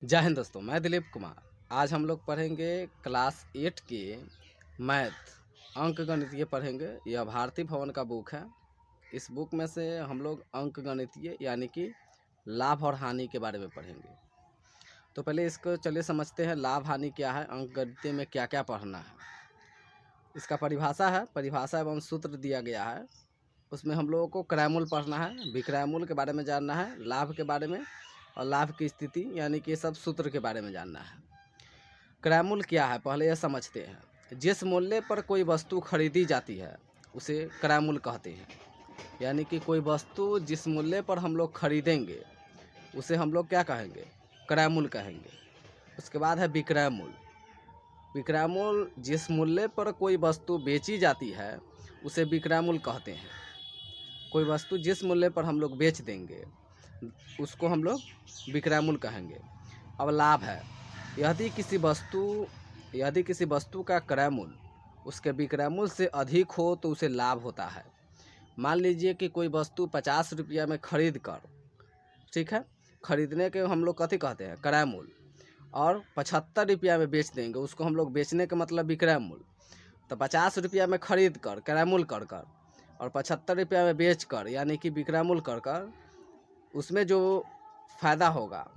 जय हिंद दोस्तों, मैं दिलीप कुमार। आज हम लोग पढ़ेंगे क्लास 8 के मैथ अंक गणितीय पढ़ेंगे। यह भारती भवन का बुक है। इस बुक में से हम लोग अंक गणितीय यानी कि लाभ और हानि के बारे में पढ़ेंगे। तो पहले इसको चलिए समझते हैं, लाभ हानि क्या है, अंक गणितीय में क्या क्या पढ़ना है। इसका परिभाषा है, परिभाषा एवं सूत्र दिया गया है। उसमें हम लोगों को क्रयमूल पढ़ना है, विक्रयमूल के बारे में जानना है, लाभ के बारे में और लाभ की स्थिति यानी कि सब सूत्र के बारे में जानना है। क्रयमूल क्या है पहले यह समझते हैं। जिस मूल्य पर कोई वस्तु खरीदी जाती है उसे क्रयमूल कहते हैं। यानी कि कोई वस्तु जिस मूल्य पर हम लोग खरीदेंगे उसे हम लोग क्या कहेंगे, क्रयमूल कहेंगे। उसके बाद है विक्रयमूल। विक्रयमूल जिस मूल्य पर कोई वस्तु बेची जाती है उसे विक्रयमूल कहते हैं। कोई वस्तु जिस मूल्य पर हम लोग बेच देंगे उसको हम लोग विक्रयमूल कहेंगे। अब लाभ है, यदि किसी वस्तु का क्रयमूल उसके विक्रयमूल से अधिक हो तो उसे लाभ होता है। मान लीजिए कि कोई वस्तु 50 रुपया में खरीद कर, ठीक है, खरीदने के हम लोग कथी कहते हैं, क्रयमूल, और 75 रुपया में बेच देंगे, उसको हम लोग बेचने का मतलब विक्रयमूल। तो 50 रुपया में खरीद कर क्रयमूल कर कर और 75 रुपया में बेच कर यानी कि विक्रयमूल कर कर उसमें जो फ़ायदा होगा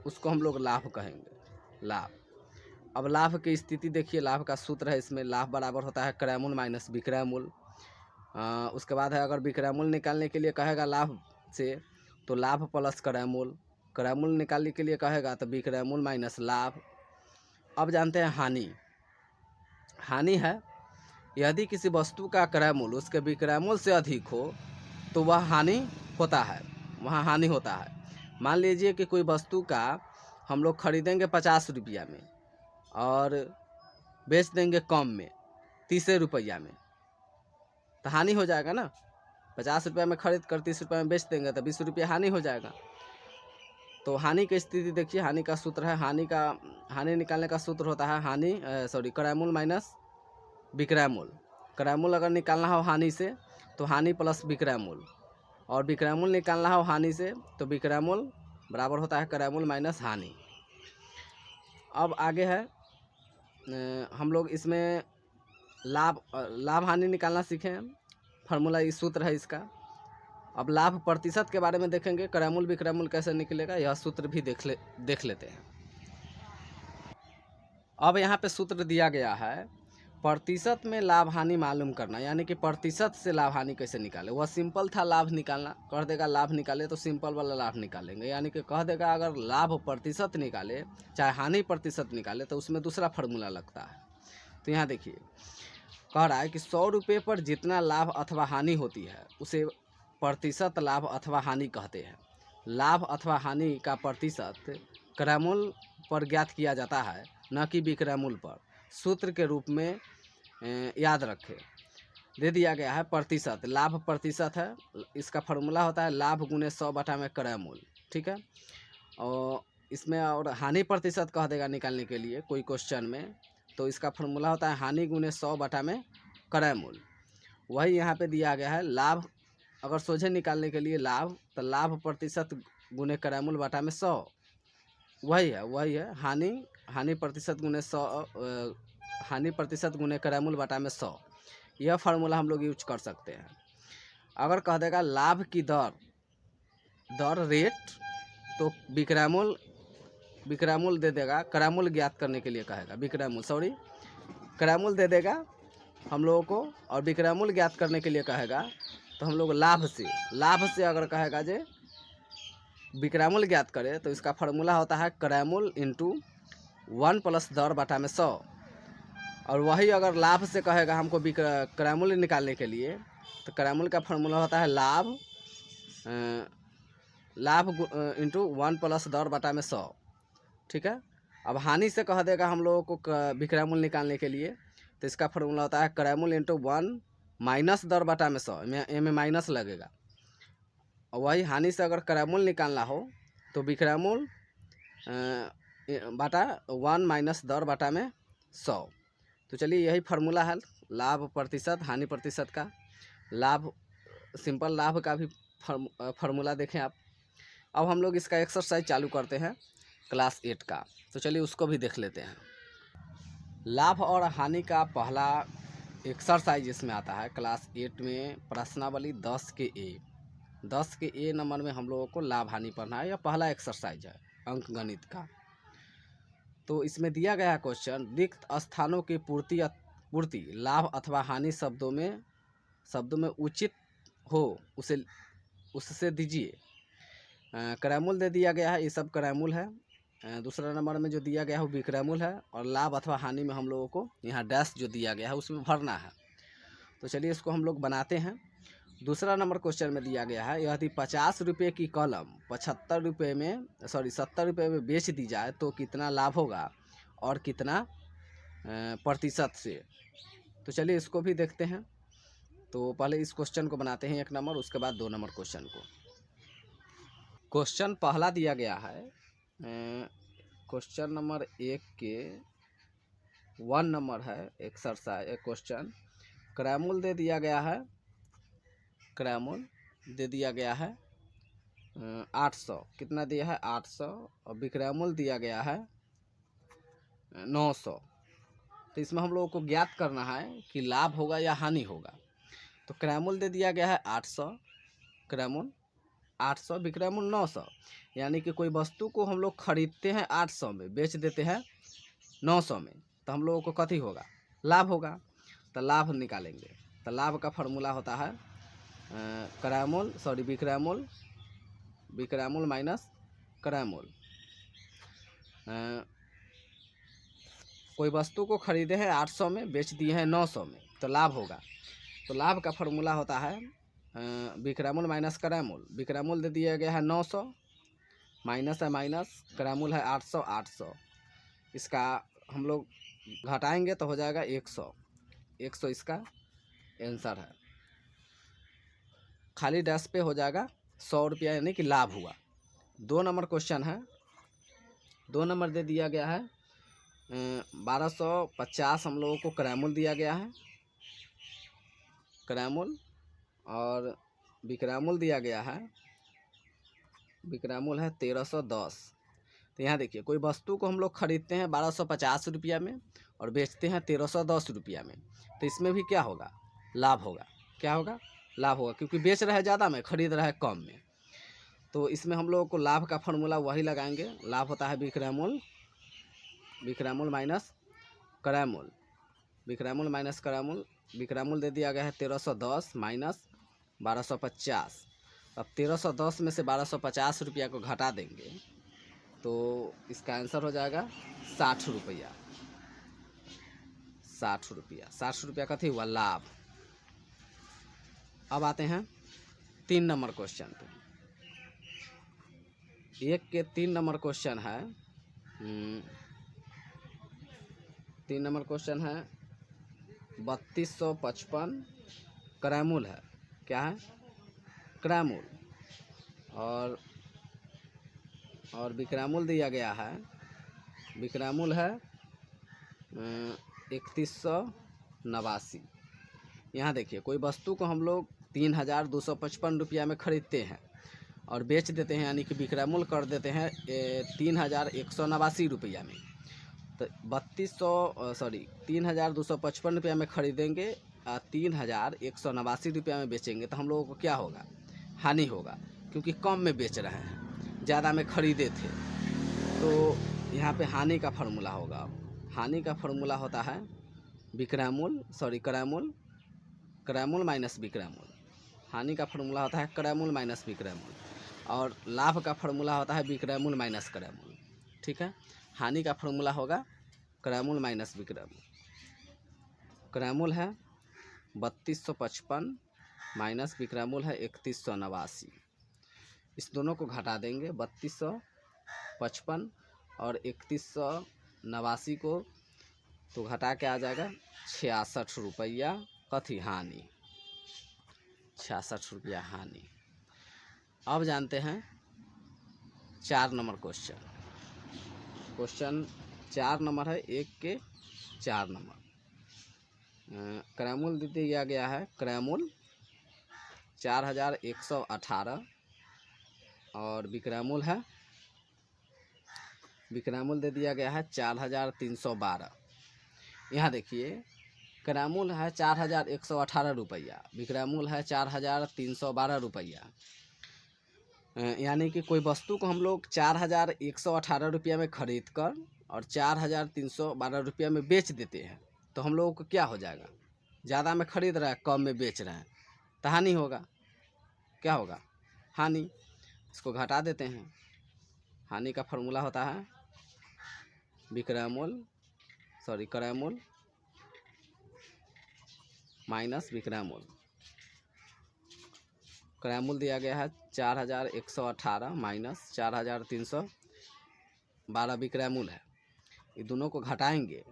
उसको हम लोग लाभ कहेंगे, लाभ। अब लाभ की स्थिति देखिए, लाभ का सूत्र है इसमें, लाभ बराबर होता है क्रयमूल माइनस विक्रयमूल। उसके बाद है, अगर विक्रयमूल निकालने के लिए कहेगा लाभ से तो लाभ प्लस क्रयमूल, क्रयमूल निकालने के लिए कहेगा तो विक्रयमूल माइनस लाभ। अब जानते हैं हानि। हानि है, यदि किसी वस्तु का क्रयमूल उसके विक्रयमूल से अधिक हो तो वह हानि होता है, वहाँ हानि होता है। मान लीजिए कि कोई वस्तु का हम लोग खरीदेंगे 50 रुपया में और बेच देंगे कम में 30 रुपया में, तो हानि हो जाएगा ना। 50 रुपया में खरीद कर 30 रुपया में बेच देंगे तो 20 रुपया हानि हो जाएगा। तो हानि की स्थिति देखिए, हानि का सूत्र है, हानि निकालने का सूत्र होता है क्रयमूल माइनस विक्रयमूल। क्रयमूल अगर निकालना हो हानि से तो हानि प्लस विक्रयमूल, और विक्रयमूल निकालना हो हानि से तो विक्रयमूल बराबर होता है क्रयमूल माइनस हानि। अब आगे है, हम लोग इसमें लाभ हानि निकालना सीखे हैं। फार्मूला इस सूत्र है इसका। अब लाभ प्रतिशत के बारे में देखेंगे, क्रयमूल विक्रयमूल कैसे निकलेगा यह सूत्र भी देख लेते हैं। अब यहाँ पे सूत्र दिया गया है, प्रतिशत में लाभ हानि मालूम करना, यानी कि प्रतिशत से लाभ हानि कैसे निकाले। वह सिंपल था लाभ निकालना, कह देगा लाभ निकाले तो सिंपल वाला लाभ निकालेंगे, यानी कि कह देगा अगर लाभ प्रतिशत निकाले चाहे हानि प्रतिशत निकाले तो उसमें दूसरा फार्मूला लगता है। तो यहाँ देखिए, कह रहा है कि 100 रुपये पर जितना लाभ अथवा हानि होती है उसे प्रतिशत लाभ अथवा हानि कहते हैं। लाभ अथवा हानि का प्रतिशत क्रयमूल पर ज्ञात किया जाता है, न कि विक्रयमूल पर। सूत्र के रूप में याद रखें, दे दिया गया है प्रतिशत, लाभ प्रतिशत है, इसका फार्मूला होता है लाभ गुने 100 बटा में क्रयमूल, ठीक है। और इसमें और हानि प्रतिशत कह देगा निकालने के लिए कोई क्वेश्चन में, तो इसका फार्मूला होता है हानि गुने 100 बटा में क्रयमूल। वही यहाँ पे दिया गया है, लाभ अगर सोझे निकालने के लिए लाभ तो लाभ प्रतिशत गुने क्रयमूल बटा में 100, वही है हानि प्रतिशत गुने 100, हानि प्रतिशत गुने क्रयमूल बटा में 100। यह फार्मूला हम लोग यूज कर सकते हैं। अगर कह देगा लाभ की दर रेट तो विक्रयमूल दे देगा, क्रयमूल ज्ञात करने के लिए कहेगा, क्रयमूल दे देगा हम लोगों को, और विक्रयमूल ज्ञात करने के लिए कहेगा तो हम लोग लाभ से अगर कहेगा जे विक्रयमूल ज्ञात करे तो इसका फार्मूला होता है क्रयमूल इंटू 1 प्लस दर बटा में 100। और वही अगर लाभ से कहेगा हमको क्रयमूल निकालने के लिए तो क्रयमूल का फार्मूला होता है लाभ इंटू 1 प्लस दर बटा में 100, ठीक है। अब हानि से कह देगा हम लोगों को विक्रयमूल निकालने के लिए तो इसका फार्मूला होता है क्रयमूल इंटू 1 माइनस दर बटा में 100, में माइनस लगेगा। और वही हानि से अगर क्रयमूल निकालना हो तो विक्रयमूल बटा 1 माइनस दर बटा में 100। तो चलिए यही फार्मूला है लाभ प्रतिशत हानि प्रतिशत का। लाभ सिंपल लाभ का भी फार्मूला देखें आप। अब हम लोग इसका एक्सरसाइज चालू करते हैं। क्लास 8 का। तो चलिए उसको भी देख लेते हैं। लाभ और हानि का पहला एक्सरसाइज इसमें आता है क्लास 8 में, प्रश्नावली 10 के ए नंबर में हम लोगों को लाभ हानि पढ़ना है। यह पहला एक्सरसाइज है अंक गणित का। तो इसमें दिया गया है क्वेश्चन, रिक्त स्थानों की पूर्ति लाभ अथवा हानि शब्दों में उचित हो उससे दीजिए। क्रयमूल दे दिया गया है, ये सब क्रयमूल है। दूसरा नंबर में जो दिया गया है वो विक्रयमूल है, और लाभ अथवा हानि में हम लोगों को यहाँ डैश जो दिया गया है उसमें भरना है। तो चलिए इसको हम लोग बनाते हैं। दूसरा नंबर क्वेश्चन में दिया गया है, यदि 50 रुपये की कलम 70 रुपये में बेच दी जाए तो कितना लाभ होगा और कितना प्रतिशत से। तो चलिए इसको भी देखते हैं। तो पहले इस क्वेश्चन को बनाते हैं 1 नंबर, उसके बाद 2 नंबर क्वेश्चन को। क्वेश्चन पहला दिया गया है, क्वेश्चन नंबर 1 के 1 नंबर है एक्सरसाइज क्वेश्चन। क्रयमूल दे दिया गया है, क्रयमूल दे दिया गया है 800, कितना दिया है 800, और विक्रयमूल दिया गया है 900। तो इसमें हम लोगों को ज्ञात करना है कि लाभ होगा या हानि होगा। तो क्रयमूल दे दिया गया है 800, क्रयमूल 800, विक्रयमूल 900, यानी कि कोई वस्तु को हम लोग खरीदते हैं 800 में, बेच देते हैं 900 में, तो हम लोगों को कथी होगा, लाभ होगा। तो लाभ निकालेंगे। तो लाभ का फार्मूला होता है विक्रयमूल माइनस क्रयमूल। कोई वस्तु को खरीदे हैं 800 में, बेच दिए हैं 900 में, तो लाभ होगा। तो लाभ का फार्मूला होता है विक्रयमूल माइनस क्रयमूल। विक्रयमूल दे दिया गया है 900, माइनस है माइनस, क्रयमूल है 800। इसका हम लोग घटाएंगे तो हो जाएगा 100 इसका आंसर है। खाली डैश पे हो जाएगा 100 रुपया, यानी कि लाभ हुआ। 2 नंबर क्वेश्चन है। 2 नंबर दे दिया गया है 1250 हम लोगों को क्रयमूल दिया गया है, क्रयमूल, और विक्रयमूल दिया गया है, विक्रयमूल है 1310। तो यहाँ देखिए, कोई वस्तु को हम लोग खरीदते हैं 1250 रुपया में और बेचते हैं 1310 रुपया में, तो इसमें भी क्या होगा, लाभ होगा। क्या होगा, लाभ होगा, क्योंकि बेच रहा है ज़्यादा में, खरीद रहा है कम में। तो इसमें हम लोगों को लाभ का फार्मूला वही लगाएंगे। लाभ होता है विक्रयमूल माइनस क्रयमूल, विक्रयमूल माइनस क्रयमूल। विक्रयमूल दे दिया गया है 1310 माइनस 1250। अब 1310 में से 1250 रुपया को घटा देंगे तो इसका आंसर हो जाएगा 60 रुपया। 60 रुपया कथी हुआ, लाभ। अब आते हैं 3 नंबर क्वेश्चन पे। 1 के 3 नंबर क्वेश्चन है। 3 नंबर क्वेश्चन है 3255 क्रयमूल है। क्या है, क्रयमूल, और विक्रयमूल दिया गया है, विक्रयमूल है 3189। यहाँ देखिए, कोई वस्तु को हम लोग 3255 रुपया में खरीदते हैं और बेच देते हैं, यानी कि विक्रयमूल कर देते हैं 3189 रुपया में। तो 3255 रुपया में खरीदेंगे, 3189 रुपया में बेचेंगे, तो हम लोगों को क्या होगा, हानि होगा, क्योंकि कम में बेच रहे हैं, ज़्यादा में खरीदे थे। तो यहाँ पे हानि का फार्मूला होगा। हानि का फार्मूला होता है क्रयमूल माइनस विक्रयमूल। हानि का फार्मूला होता है क्रयमूल माइनस विक्रयमूल, और लाभ का फार्मूला होता है विक्रयमूल माइनस क्रयमूल। ठीक है, हानि का फार्मूला होगा क्रयमूल माइनस विक्रयमूल। क्रयमूल है 3255 माइनस विक्रयमूल है 3189। इस दोनों को घटा देंगे, 3255 और 3189 को तो घटा के आ जाएगा 66 रुपया कथी, हानि। 66 रुपया हानि। अब जानते हैं 4 नंबर क्वेश्चन। क्वेश्चन 4 नंबर है, 1 के 4 नंबर। क्रयमूल दिया गया है, क्रयमूल 4118, और विक्रयमूल है विक्रय मूल्य दे दिया गया है 4,312। यहाँ देखिए क्रय मूल्य है 4,118 रुपया, विक्रय मूल्य है 4,312 रुपया। यानी कि कोई वस्तु को हम लोग 4,118 रुपया में खरीद कर और 4,312 रुपया में बेच देते हैं, तो हम लोगों को क्या हो जाएगा? ज़्यादा में खरीद रहा है, कम में बेच रहे हैं, तो हानि होगा। क्या होगा? हानि। इसको घटा देते हैं। हानि का फॉर्मूला होता है क्रय मूल्य माइनस विक्रय मूल्य। क्रय मूल्य दिया गया है 4,118 माइनस 4,312 विक्रय मूल्य है। ये दोनों को घटाएंगे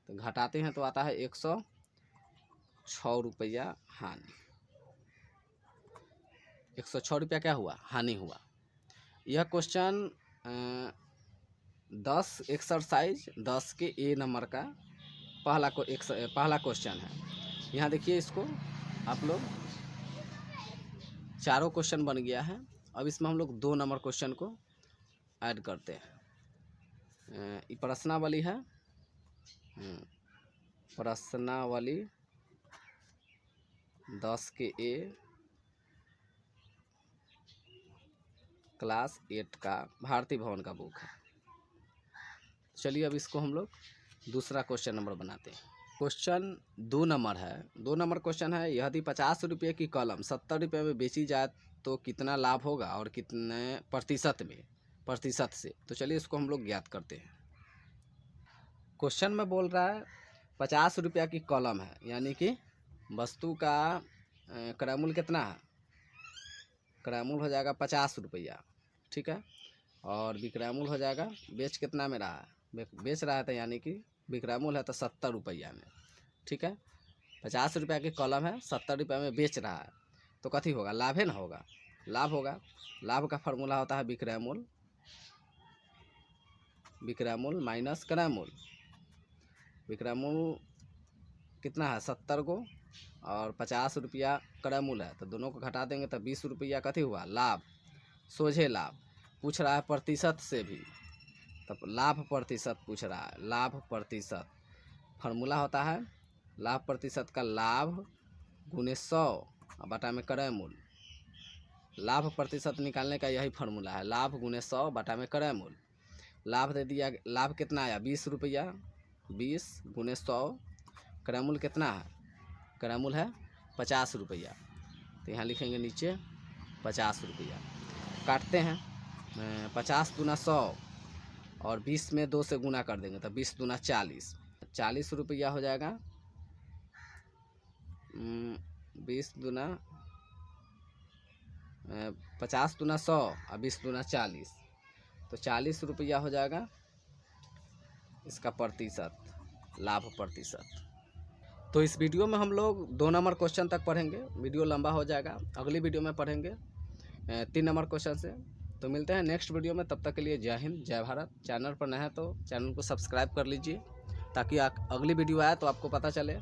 तो घटाते हैं तो आता है 106 रुपया हानि। 106 रुपया क्या हुआ? हानि हुआ। यह क्वेश्चन 10 एक्सरसाइज 10 के ए नंबर का पहला क्वेश्चन है। यहाँ देखिए, इसको आप लोग चारों क्वेश्चन बन गया है। अब इसमें हम लोग 2 नंबर क्वेश्चन को ऐड करते हैं। ये प्रश्नावली है, प्रश्नावली 10 के ए क्लास 8 का भारती भवन का बुक है। चलिए अब इसको हम लोग दूसरा क्वेश्चन नंबर बनाते हैं। क्वेश्चन 2 नंबर है। 2 नंबर क्वेश्चन है, यदि 50 रुपये की कलम 70 रुपये में बेची जाए तो कितना लाभ होगा और कितने प्रतिशत से? तो चलिए इसको हम लोग ज्ञात करते हैं। क्वेश्चन में बोल रहा है 50 रुपया की कलम है, यानी कि वस्तु का क्रय मूल्य कितना है? क्रय मूल्य हो जाएगा 50 रुपया, ठीक है। और विक्रय मूल्य हो जाएगा, बेच कितना में रहा है? बेच रहा है तो यानी कि विक्रय मूल्य है तो 70 रुपया में, ठीक है। 50 रुपया की कलम है, 70 रुपया में बेच रहा है, तो कथी होगा? लाभ है ना होगा, लाभ होगा। लाभ का फार्मूला होता है विक्रय मूल्य माइनस क्रय मूल्य। विक्रय मूल्य कितना है? 70 को, और 50 रुपया क्रय मूल्य है, तो दोनों को घटा देंगे तो 20 रुपया कथी हुआ? लाभ, सोझे लाभ। पूछ रहा है प्रतिशत से भी, तब लाभ प्रतिशत पूछ रहा है। लाभ प्रतिशत फार्मूला होता है लाभ प्रतिशत का लाभ गुने 100 बटा में क्रय मूल्य। लाभ प्रतिशत निकालने का यही फार्मूला है, लाभ गुने 100 बटा में क्रय मूल्य। लाभ दे दिया, लाभ कितना आया? 20 रुपया, 20 गुने 100। क्रय मूल्य कितना है? क्रय मूल्य है 50 रुपया, तो यहाँ लिखेंगे नीचे 50 रुपया। काटते हैं, 50 दूना 100 और 20 में 2 से गुना कर देंगे तो 20 दूना 40, 40 रुपया हो जाएगा। 20 दूना 50 दूना 100 और 20 दूना 40, तो 40 रुपया हो जाएगा इसका प्रतिशत, लाभ प्रतिशत। तो इस वीडियो में हम लोग 2 नंबर क्वेश्चन तक पढ़ेंगे, वीडियो लंबा हो जाएगा। अगली वीडियो में पढ़ेंगे 3 नंबर क्वेश्चन से। तो मिलते हैं नेक्स्ट वीडियो में, तब तक के लिए जय हिंद, जय भारत। चैनल पर नए हैं तो चैनल को सब्सक्राइब कर लीजिए ताकि अगली वीडियो आए तो आपको पता चले।